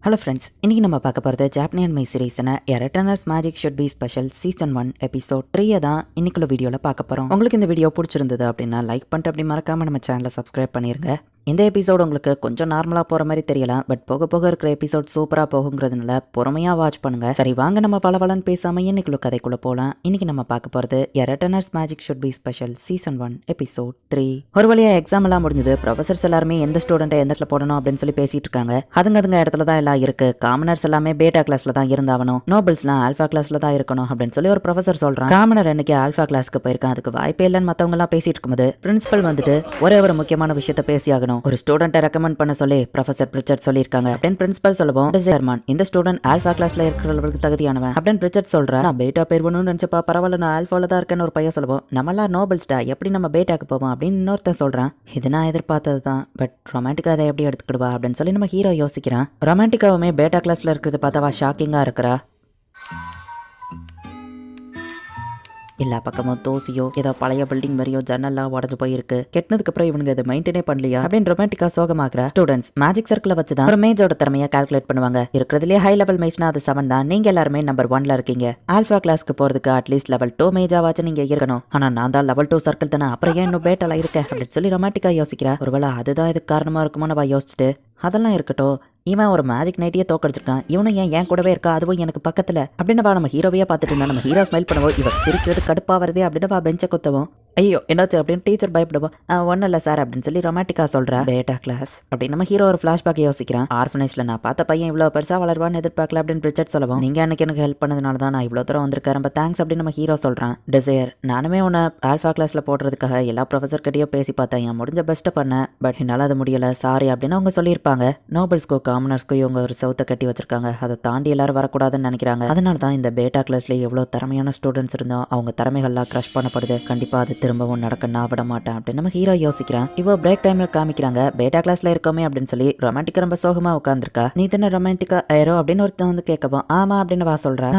Hello friends, இன்றைக்கி நம்ம பார்க்க போகிறது ஜாப்பனியன் மை சீரீஸான எரட்டனர்ஸ் magic should be special season 1 episode 3 தான் இன்னைக்குள்ள வீடியோவில் பார்க்க போகிறோம். உங்களுக்கு இந்த வீடியோ பிடிச்சிருந்தது அப்படின்னா லைக் பண்ணிட்டு அப்படி மறக்காமல் நம்ம சேனலை சப்ஸ்கிரைப் பண்ணிடுங்க. இந்த எபிசோடு உங்களுக்கு கொஞ்சம் நார்மலாக போகிற மாதிரி தெரியலாம், பட் போக போக இருக்கிற எபிசோட் சூப்பராக போகுங்கிறதுனால பொறுமையாக வாட்ச் பண்ணுங்கள். சரி வாங்க நம்ம பலவலன்னு பேசாமல் இன்னைக்குள்ள கதைக்குள்ளே போகலாம். இன்றைக்கி நம்ம பார்க்க போகிறது எரட்டனர்ஸ் magic should be special season 1 episode 3. ஒரு வழியாக எக்ஸாம் எல்லாம் முடிஞ்சது. ப்ரொஃபசர்ஸ் எல்லாருமே எந்த ஸ்டூடெண்ட்டை எந்த இடத்துல போடணும் அப்படின்னு சொல்லி பேசிட்டு இருக்காங்க. அதுங்க இடத்துல தான் எல்லாம் இருக்கு. காமனர்ஸ் எல்லாமே பேட்டா கிளாஸ்ல தான் இருந்தாகணும், நோபல்ஸ்லாம் ஆல்ஃபா கிளாஸ்ல தான் இருக்கணும் அப்படின்னு சொல்லி ஒரு ப்ரொஃபசர் சொல்றான். காமனர் இன்னைக்கு ஆல்ஃபா கிளாஸ்க்கு போயிருக்கான், அதுக்கு வாய்ப்பே இல்லைன்னு மற்றவங்க எல்லாம் பேசிட்டு இருக்கும்போது பிரின்சிபல் வந்துட்டு ஒரே ஒரு முக்கியமான விஷயத்த பேசியாகணும். ஒரு ஸ்டூடெண்ட்டை ரெக்கமெண்ட் பண்ண சொல்லி ப்ரொஃபசர் பிரிச்சர்ட் சொல்லியிருக்காங்க அப்படின்னு பிரின்சிபல் சொல்லவும், சேர்மான் இந்த ஸ்டூடெண்ட் ஆல்ஃபா கிளாஸ்ல இருக்கிறவங்களுக்கு தகுதியானவன் அப்படின்னு பிரிச்சர்ட் சொல்றேன். நான் பேட்டா போயிருவணும்னு நினைச்சப்பா, பரவாயில்ல நான் ஆல்ஃபால தான் இருக்கேன்னு ஒரு பையன் சொல்லுவோம். நம்மளாம் நோபல்ஸ்டா, எப்படி நம்ம பேட்டாக்கு போவோம் அப்படின்னு இன்னொருத்தன் சொல்றான். இது நான் எதிர்பார்த்தது தான், பட் ரொமான்டிக்கா அதை எப்படி எடுத்துக்கிடுவா அப்படின்னு சொல்லி நம்ம ஹீரோ யோசிக்கிறான். ரொமான்டிக்காவுமே பேட்டா கிளாஸ்ல இருக்கிறது பார்த்தவா ஷாக்கிங்கா இருக்கிறா. எல்லா பக்கமும் தோசியோ ஏதோ பழைய பில்டிங் மாதிரியோ ஜன்னல்லாம் உடஞ்சு போயிருக்கு. கெட்டினதுக்கு அப்புறம் இவனுங்க அதை மெயின்டைனே பண்ணலையா அப்படின்னு ரொமான்டிக்கா சோகமாக்குற ஸ்டூடெண்ட்ஸ் மேஜிக் சர்க்கிளை வச்சுதான் ஒரு மேஜோட திறமையை கால்குலேட் பண்ணுவாங்க. இருக்கிறதுலேயே ஹை லெவல் மேஜ்னா அது 7 தான். நீங்க எல்லாருமே நம்பர் 1ல இருக்கீங்க. ஆல்ஃபா கிளாஸ்க்கு போறதுக்கு அட்லீஸ்ட் லெவல் 2 மேஜாவாச்சும் நீங்க இருக்கணும். ஆனா நான் தான் லெவல் 2 சர்க்கிள் தானே, அப்புறம் ஏன் இன்னும் பேட்டலா இருக்க அப்படின்னு சொல்லி ரொமான்டிக்கா யோசிக்கிறா. ஒருவேளை அதுதான் இதுக்கு காரணமா இருக்குமோ நம்ம யோசிச்சுட்டு, அதெல்லாம் இருக்கட்டும், இவன் ஒரு மேஜிக் நைட்டியே தோக்கடிச்சிருக்கான், இவனும் ஏன் கூடவே இருக்கா, அதுவும் எனக்கு பக்கத்துல அப்படின்னு நம்ம ஹீரோவையே பார்த்துட்டு இருந்தா. நம்ம ஹீரோ ஸ்மைல் பண்ணுவோம், இவன் சிரிக்கிறது கடுப்பா வருதே அப்படின்னு பெஞ்சை குத்தவும், ஐயோ என்னாச்சு அப்படின்னு டீச்சர் பயப்படுவோம். ஒன்றும் இல்லை சார் அப்படின்னு சொல்லி ரொமான்டிக்கா சொல்றா. பேட்டா கிளாஸ் அப்படின்னு நம்ம ஹீரோ ஒரு ஃபிளாஷ்பேக் யோசிக்கிறான். ஆர்ஃபனேஜ்ல நான் பார்த்த பையன் இவ்வளோ பெருசா வளருவான்னு எதிர்பார்க்கல அப்படின்னு பிரிச்சர்ட் சொல்லவும், நீங்க அன்னைக்கு எனக்கு ஹெல்ப் பண்ணதுனால தான் நான் இவ்வளோ தூரம் வந்திருக்கேன், ரொம்ப தேங்க்ஸ் அப்படின்னு நம்ம ஹீரோ சொல்றான். டிசையர், நானுமே உன்னை ஆல்ஃபா கிளாஸ்ல போடுறதுக்காக எல்லா ப்ரொஃபசர் கிட்டயோ பேசி பார்த்தேன், என் முடிஞ்ச பெஸ்ட்டை பண்ணேன், பட் என்னால் அது முடியல, சாரி அப்படின்னு அவங்க சொல்லியிருப்பாங்க. நோபல்ஸ்கோ காமனர்ஸ்கோ இவங்க ஒரு சவுத்தை கட்டி வச்சிருக்காங்க, அதை தாண்டி எல்லாரும் வரக்கூடாதுன்னு நினைக்கிறாங்க. அதனால தான் இந்த பேட்டா கிளாஸ்ல எவ்வளோ திறமையான ஸ்டூடெண்ட்ஸ் இருந்தோம், அவங்க திறமைகள்லாம் க்ரஷ் பண்ணப்படுது, கண்டிப்பா அது திரும்பவும் நடக்க விட மாட்டேன் அப்படின்னு நம்ம ஹீரோ யோசிக்கிறான். இப்போ பிரேக் டைம்ல காமிக்கிறாங்க, பேட்டா கிளாஸ்ல இருக்கோமே அப்படின்னு சொல்லி ரொமான்டிக்கா ரொம்ப சோகமா உட்காந்துருக்கா. நீ தானே ரொமான்டிக்கா ஏரோ அப்படின்னு ஒருத்தன் வந்து கேட்கவும், ஆமா அப்படின்னு வா சொல்றா.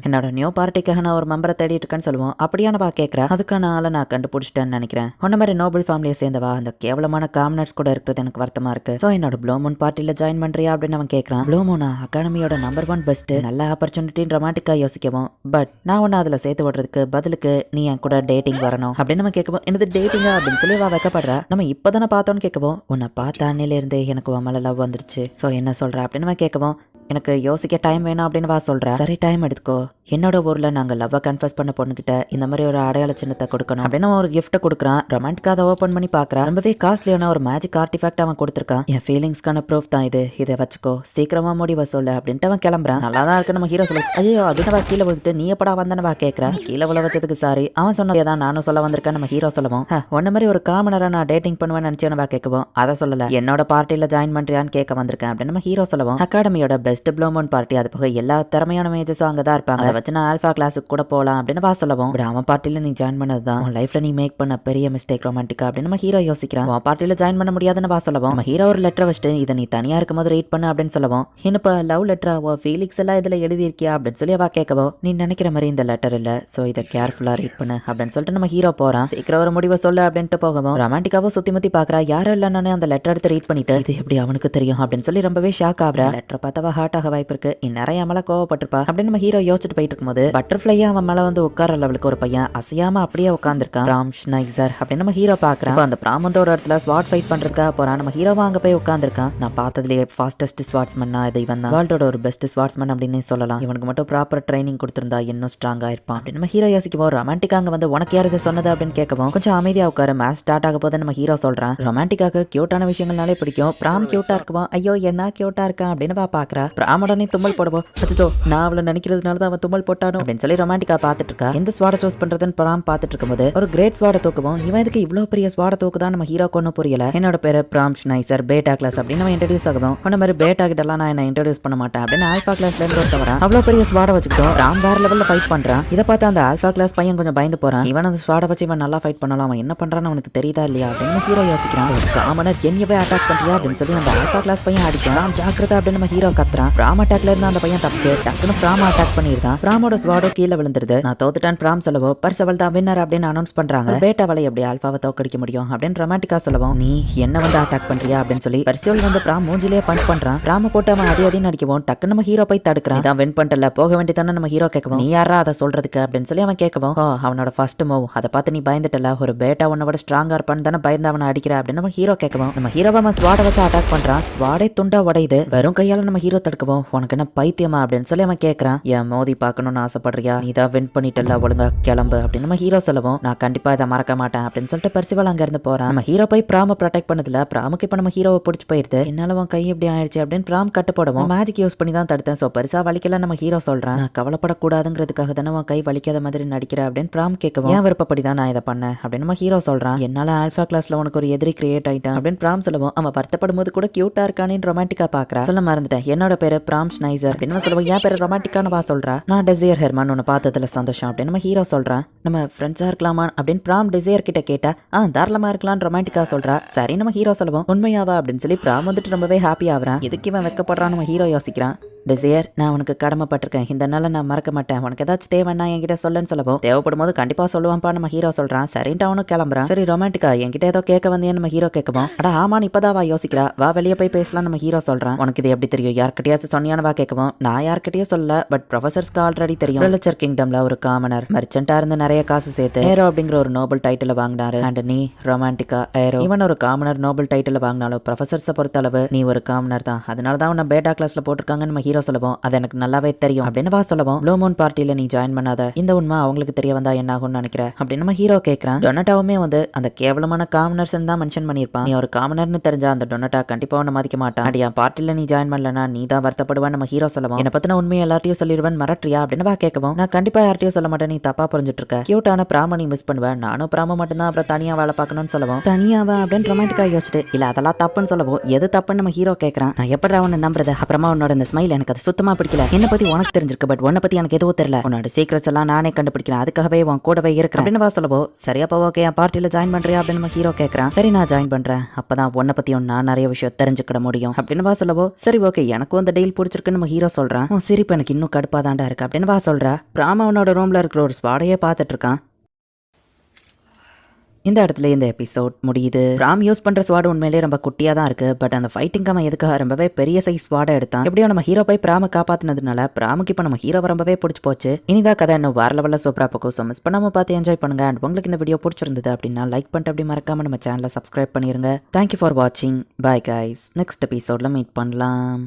என்னோட நியூ பார்ட்டிக்காக நான் ஒரு மெம்பரை தேடிட்டு இருக்கேன்னு சொல்லுவோம். அப்படியான வா கேட்கறா. அதுக்கான ஆளை நான் கண்டுபிடிச்சிட்டேன்னு நினைக்கிறேன். ஒன்ன மாதிரி நோபல் ஃபேமிலியை சேர்ந்தவா, அந்த கேவலமான காமனர்ஸ் கூட இருக்கிறது எனக்கு வருத்தமா இருக்கு. சோ என்னோட ப்ளூமூன் பார்ட்டில ஜாயின் பண்றியா அப்படின்னு அவன் கேட்கறான். ப்ளூமூனா அகாடமியோட நம்பர் 1 பெஸ்ட், நல்ல ஆப்பர்ச்சுனிட்டின்னு ரொமான்டிக்கா யோசிக்கவும், பட் நான் ஒன்னு அதுல சேர்த்து விடுறதுக்கு பதிலுக்கு நீ என் கூட டேட்டிங் வரணும் அப்படின்னு நம்ம கேட்கவும், என்னது டேட்டிங்கா அப்படின்னு சொல்லி வா வைக்கப்படுறா. நம்ம இப்பதானே பார்த்தோன்னு கேட்கவும், உன்னை பார்த்த அன்னில இருந்தே எனக்கு உன் மேல லவ் வந்துருச்சு, சோ என்ன சொல்ற அப்படின்னு நம்ம கேட்கவும், எனக்கு யோசிக்க டைம் வேணும் அப்படின்னு வா சொல்றா. சரி டைம் எடுத்துக்கோ, என்னோட ஊர்ல நாங்க லவ்வை கன்ஃபஸ் பண்ண பொண்ணுகிட்ட இந்த மாதிரி ஒரு அடையாள சின்னத்தை கொடுக்கணும் அப்படின்னு ஒரு கிஃப்ட் கொடுக்குறான். ரொமான்டிக்கா அதை ஓப்பன் பண்ணி பாக்குறா. ரொம்பவே காஸ்ட்லியான ஒரு மேஜிக் ஆர்டிஃபேக்ட் அவன் கொடுத்துருக்கான். என் ஃபீலிங்ஸ்க்கான ப்ரூஃப் தான் இது, இதை வச்சுக்கோ, சீக்கிரமா முடிவை சொல்லு அப்படின்ட்டு அவன் கிளம்புறான். நல்லா தான் இருக்கு நம்ம ஹீரோ சொல்லு. ஐயோ அப்படின்னு கீழே விழுந்துட்டு, நீ எப்படா வந்தனவா கேட்கறா. கீழே விழ வச்சதுக்கு சாரி, அவன் சொன்னதான் நானும் சொல்ல வந்திருக்கேன் நம்ம ஹீரோ சொல்லவும், ஒன்ன மாதிரி ஒரு காமனரா நான் டேட்டிங் பண்ணுவேன்னு நினைச்சேன்னு கேட்கவும், அதை சொல்லல, என்னோட பார்ட்டியில ஜாயின் பண்றியான்னு கேட்க வந்திருக்கேன் அப்படின்னு நம்ம ஹீரோ சொல்லவும், அகாடமியோட பெஸ்ட் ப்ளூமூன் பார்ட்டி, அது போக எல்லா திறமையான மேஜஸும் அங்கதான் இருப்பாங்க, அதை வச்சு நான் ஆல்ஃபா கிளாஸுக்கு கூட போகலாம் அப்படின்னு வா சொல்லவும், அவன் பார்ட்டியில நீ ஜாயின் பண்ணதுதான் உன் லைஃப்ல நீ மேக் பண்ண பெரிய மிஸ்டேக் ரொமான்டிக்கா அப்படின்னு நம்ம ஹீரோ யோசிக்கிறான். உன் பார்ட்டியில ஜாயின் பண்ண முடியாதுன்னு வா சொல்லவும், நம்ம ஹீரோ ஒரு லெட்டர் வச்சுட்டு இதை நீ தனியா இருக்கும்போது ரீட் பண்ணு அப்படின்னு சொல்லவும், இன்னப்ப லவ் லெட்டரா, ஃபீலிங்ஸ் எல்லாம் இதுல எழுதியிருக்கியா அப்படின்னு சொல்லி அவ கேட்கவும், நீ நினைக்கிற மாதிரி இந்த லெட்டர் இல்ல, சோ இதை கேர்ஃபுல்லா ரீட் பண்ணு அப்படின்னு சொல்லிட்டு நம்ம ஹீரோ போறான். சீக்கிரம் ஒரு முடிவை சொல்லு அப்படின்ட்டு போகவும், ரொமான்டிக்காவோ சுத்தி முத்தி பாக்குறா. யாரும் இல்லைன்னு அந்த லெட்டர் எடுத்து ரீட் பண்ணிட்டு, இது எப்படி அவனுக்கு தெரியும் அப்படின்னு சொல்லி ரொம்பவே ஷாக் ஆகுறா. லெட்டர் பார்த்தவா ஹார்ட் ஆக வாய்ப்பு இருக்கு, நிறைய மேல கோவப்பட்டிருப்பா அப்படின்னு நம்ம ஹீரோ யோசிச்சுட்டு போயிட்டு இருக்கும்போது, பட்டர்ஃபிளையா அவன் மேல வந்து உட்கார லெவலுக்கு ஒரு பையன் அசையாம அப்படியே உட்காந்துருக்கான். பிராம் ஷ்னைசர் அப்படின்னு நம்ம ஹீரோ பாக்குறான். அந்த பிராம் வந்து ஒரு இடத்துல ஸ்வாட் ஃபைட் பண்றதுக்காக போறான். நம்ம ஹீரோவா அங்க போய் உட்காந்துருக்கான். நான் பார்த்ததுலேயே ஃபாஸ்டஸ்ட் ஸ்வாட்ஸ்மன்னா இது இவன் தான், வேர்ல்டோட ஒரு பெஸ்ட் ஸ்வாட்ஸ்மன் அப்படின்னு சொல்லலாம். இவனுக்கு மட்டும் ப்ராப்பர் ட்ரைனிங் கொடுத்திருந்தா இன்னும் ஸ்ட்ராங்கா இருப்பான் அப்படின்னு நம்ம ஹீரோ யோசிக்கவும், ரொமான்டிக்கா அங்க வந்து உனக்கு யார் இதை சொன்னது அப்படின்னு கேட்கவும், கொஞ்சம் அமைதியா உட்காரு, மேட்ச் ஸ்டார்ட் ஆக போது நம்ம ஹீரோ சொல்றான். ரொமான்டிக்காக கியூட்டான விஷயங்கள்னாலே பிடிக்கும். பிராம் கியூட்டா இருக்குவோம், ஐயோ என்ன கியூட்டா இருக்கான் அப்படின்னு பாக்குறா. பிராமடனே தும்மல் போடுவோம், அச்சோ நான் அவளை நினைக்கிறதுனால தான் அவன் தும்மல் போட்டானோ அப்படின்னு சொல்லி ரொமான்டிக்கா பார்த்துட்டு இருக்கா. எந்த ஸ்வாட சூஸ் பண்றதுன்னு பிராம் பார்த்துட்டு இருக்கும்போது ஒரு கிரேட் ஸ்வாட தூக்குவோம். இவன் இதுக்கு இவ்வளவு பெரிய ஸ்வாட தூக்குதான் நம்ம ஹீரோ ஒன்னும் புரியல. என்னோட பேரு பிராம் ஷ்னைசர், பேட்டா கிளாஸ் அப்படின்னு நம்ம இன்ட்ரடியூஸ் ஆகும். உன்ன மாதிரி பேட்டா கிட்டலாம் நான் என்ன இன்ட்ரடியூஸ் பண்ண மாட்டேன் அப்படின்னு ஆல்ஃபா கிளாஸ்ல இருந்து ஒருத்தவரான். அவ்வளவு பெரிய ஸ்வாட வச்சுக்கிட்டோம் ராம் வேற லெவல்ல ஃபைட் பண்றான். இதை பார்த்து அந்த ஆல்ஃபா கிளாஸ் பையன் கொஞ்சம் பயந்து போறான். இவன் அந்த ஸ்வாட வச்சு இவன் நல்லா ஃபைட் பண்ணலாம், அவன் என்ன பண்றான்னு அவனுக்கு தெரியுதா இல்லையா அப்படின்னு ஹீரோ யோசிக்கிறான். காமனர் என்னையவே அட்டாக் பண்றியா அப்படின்னு சொல்லி அந்த ஆல்ஃபா கிளாஸ் பையன் அடிக்கிறான். ஜாக்கிரதா அப்படின்னு நம்ம ஹீரோ கத்துறான். தான் பிராம் அட்டாக்ல இருந்து அந்த பையன் தப்பிச்சு டக்குன்னு பிராம் அட்டாக் பண்ணிருந்தான். பிராமோட ஸ்வாடோ கீழே விழுந்துருது. நான் தோத்துட்டான் பிராம் சொல்லவோ பர்சவல் தான் வின்னர் அப்படின்னு அனௌன்ஸ் பண்றாங்க. பேட்டாவலை எப்படி ஆல்பாவை தோக்கடிக்க முடியும் அப்படின்னு ரொமான்டிக்கா சொல்லவும் நீ என்ன வந்து அட்டாக் பண்றியா அப்படின்னு சொல்லி பர்சவல் வந்து பிராம் மூஞ்சிலேயே பஞ்ச் பண்றான். பிராம போட்டு அவன் அடி அடிக்கவும் டக்குன்னு நம்ம ஹீரோ போய் தடுக்கிறான். இதான் வின் பண்ணிட்டல போக வேண்டியதானே நம்ம ஹீரோ கேட்கவும் நீ யாரா அதை சொல்றதுக்கு அப்படின்னு சொல்லி அவன் கேட்கவும் அவனோட ஃபர்ஸ்ட் மூவ் அதை பார்த்து நீ பயந்துட்டல ஒரு பேட்டா உன்னோட ஸ்ட்ராங்கா இருப்பான்னு தானே பயந்து அவனை அடிக்கிற அப்படின்னு நம்ம ஹீரோ கேட்கவும் நம்ம ஹீரோவை அவன் ஸ்வாடை வச்சு அட்டாக் பண்றான். ஸ்வாடை துண்டா உடையுது. வெறும் கையால நம்ம ஹீரோ தடுக்கவும் உனக்கு என்ன பைத்தியமா அப்படின்னு சொல்லி அவன் கேட்கறான். என் மோதி பார்க்கணும்னு ஆசைப்படுறியா நீ தான் வின் பண்ணிட்டல ஒழுங்கா கிளம்பு அப்படின்னு நம்ம ஹீரோ சொல்லவும் நான் கண்டிப்பா இதை மறக்க மாட்டேன் அப்படின்னு சொல்லிட்டு பர்சிவல் அங்க இருந்து போறான். நம்ம ஹீரோ போய் பிராம ப்ரொடெக்ட் பண்ணதுல பிராமுக்கு இப்ப நம்ம ஹீரோவை பிடிச்சி போயிருது. என்னால உன் கை எப்படி ஆயிடுச்சு அப்படின்னு பிராம் கட்டு போடவும் மேஜிக் யூஸ் பண்ணி தான் தடுத்தேன். சோ பெருசா வலிக்கல நம்ம ஹீரோ சொல்றான். நான் கவலைப்படக்கூடாதுங்கிறதுக்காக தானே உன் கை வலிக்காத மாதிரி நடிக்கிற அப்படின்னு பிராம் கேட்கவும் என் விருப்பப்படி தான் நான் இதை பண்ணேன் அப்படின்னு நம்ம ஹீரோ சொல்றான். என்னால ஆல்பா கிளாஸ்ல உனக்கு ஒரு எதிரி கிரியேட் ஆயிட்டான் அப்படின்னு பிராம் சொல்லவும் அவன் வருத்தப்படும் போது கூட கியூட்டா இருக்கானு ரொமான்டிக்கா பாக்குறா. சொல்ல மறந்துட்டேன் என்னோட பேரு பிராம் ஸ்னைசர் அப்படின்னு சொல்லுவோம். என் பேரு ரொமான்டிக்கான வா சொல்றா. நான் டெசியர் ஹெர்மான் உன்னை பார்த்ததுல சந்தோஷம் அப்படின்னு நம்ம ஹீரோ சொல்றான். நம்ம ஃப்ரெண்ட்ஸா இருக்கலாமா அப்படின்னு பிராம் டெசியர் கிட்ட கேட்டா தாராளமா இருக்கலாம்னு ரொமான்டிக்கா சொல்றா. சரி நம்ம ஹீரோ சொல்லுவோம் உண்மையாவா அப்படின்னு சொல்லி பிராம் வந்துட்டு ரொம்பவே ஹாப்பி ஆகுறான். இதுக்கு இவன் வெக்கப்படுறான் நம்ம ஹீரோ யோசிக்கிறான். டெசியர் நான் உனக்கு கடமைப்பட்டிருக்கேன். இந்த நாளை நான் மறக்க மாட்டேன். உனக்கு ஏதாச்சும் தேவைன்னா என்கிட்ட சொல்லுன்னு சொல்லவும் தேவைப்படும் போது கண்டிப்பா சொல்லுவான்ப்பா நம்ம ஹீரோ சொல்றான். சரின்ட்டு அவனும் கிளம்புறான். சரி ரொமான்டிக்கா என்கிட்ட ஏதோ கேட்க வந்தேன்னு நம்ம ஹீரோ கேட்கவும் அடா ஆமா இப்பதான் வா யோசிக்கிறா வா வெளியே போய் பேசலாம் நம்ம ஹீரோ சொல்றான். உனக்கு இது எப்படி தெரியும் யார்கிட்டயாச்சும் சொன்னியான வா கேட்கவும் நான் யார்கிட்டயும் சொல்ல பட் ப்ரொஃபசர்ஸ்க்கு ஆல்ரெடி தெரியும். ரிலிச்சர் கிங்டம்ல ஒரு காமனர் மர்ச்சென்ட்டா இருந்து நிறைய காசு சேர்த்து ஏரோ அப்படிங்கிற ஒரு நோபல் டைட்டில் வாங்கினாரு. அண்ட் நீ ரொமான்டிக்கா ஏரோ இவன் ஒரு காமனர் நோபல் டைட்டில் வாங்கினாலும் ப்ரொஃபசர்ஸை பொறுத்த அளவு நீ ஒரு காமனர் தான். அதனால தான் உன்னை பேட்டா கிளாஸ்ல போட்டிருக்காங்கன்னு நம்ம ஹீரோ சொல்லவும் அது எனக்கு நல்லாவே தெரியும் அப்படின்னு வா சொல்லவும் ப்ளூ மூன் பார்ட்டியில நீ ஜாயின் பண்ணாத இந்த உண்மை அவங்களுக்கு தெரிய வந்தா என்ன ஆகும்னு நினைக்கிறேன் அப்படின்னு நம்ம ஹீரோ கேட்கறான். டொனட்டாவுமே வந்து அந்த கேவலமான காமனர்ஸ் தான் மென்ஷன் பண்ணிருப்பான். நீ ஒரு காமனர்னு தெரிஞ்சா அந்த டொனட்டா கண்டிப்பா உன்னை மதிக்க மாட்டான். அடி என் பார்ட்டியில நீ ஜாயின் பண்ணலனா நீ தான் வருத்தப்படுவான்னு நம்ம ஹீரோ சொல்லவும் என்ன பத்தின உண்மையை எல்லாத்தையும் சொல்லிடுவேன் மறட்டியா அப்படின்னு வா கேட்கவும் நான் கண்டிப்பா யார்ட்டையும் சொல்ல மாட்டேன் நீ தப்பா புரிஞ்சுட்டு இருக்க. கியூட்டான பிராம நீ மிஸ் பண்ணுவேன். நானும் பிராம மட்டும்தான் அப்புறம் தனியா வேலை பார்க்கணும்னு சொல்லவும் தனியாவா அப்படின்னு ரொமான்டிக்கா யோசிச்சுட்டு இல்ல அதெல்லாம் தப்புன்னு சொல்லவும் எது தப்புன்னு நம்ம ஹீரோ கேட்கறான். நான் எப்படி அவனை நம்புறது அப்புறமா உன்னோட இந்த ஸ்மைல் எனக்கு அது சுத்தமா பிடிக்கல. என்ன பத்தி உனக்கு தெரிஞ்சிருக்கு பட் உன்னை பத்தி எனக்கு எதுவும் தெரியல. உன்னோட சீக்ரெட்ஸ் எல்லாம் நானே கண்டுபிடிக்கிறேன். அதுக்காகவே உன் கூடவே இருக்கிறேன் அப்படின்னு வா சொல்லவோ சரியா பா ஓகே என் பார்ட்டியில ஜாயின் பண்றியா அப்படின்னு நம்ம ஹீரோ கேட்கறான். சரி நான் ஜாயின் பண்றேன். அப்பதான் உன்னை பத்தியும் நான் நிறைய விஷயம் தெரிஞ்சுக்கிட முடியும் அப்படின்னு வா சொல்லவோ சரி ஓகே எனக்கும் அந்த டீல் பிடிச்சிருக்குன்னு நம்ம ஹீரோ சொல்றான். சிரிப்பு எனக்கு இன்னும் கடுப்பாதாண்டா இருக்கு அப்படின்னு வா சொல்றா. பிராம அவனோட ரூம்ல இருக்கிற ஒரு ஸ்பாடையே பார்த்துட்டு இருக்கான். இந்த இடத்துல இந்த எபிசோட் முடியுது. ராம் யூஸ் பண்ற ஸ்வாட் உண்மையிலேயே ரொம்ப குட்டியா தான் இருக்கு. பட் அந்த ஃபைட்டிங் அவன் எதுக்காக ரொம்பவே பெரிய சைஸ் ஸ்வாடை எடுத்தான். எப்படியோ நம்ம ஹீரோ போய் பிராம காப்பாத்தினதுனால பிராமுக்கு இப்ப நம்ம ஹீரோ ரொம்பவே பிடிச்சி போச்சு. இனிதான் கதை இன்னும் வேற லெவல்ல சூப்பரா போகும். ஸோ மிஸ் பண்ணாம பார்த்து என்ஜாய் பண்ணுங்க. அண்ட் உங்களுக்கு இந்த வீடியோ பிடிச்சிருந்தது அப்படின்னா லைக் பண்ணிட்டு அப்படி மறக்காம நம்ம சேனலை சப்ஸ்கிரைப் பண்ணிருங்க. தேங்க்யூ ஃபார் வாட்சிங். Bye guys. நெக்ஸ்ட் எபிசோட்ல மீட் பண்ணலாம்.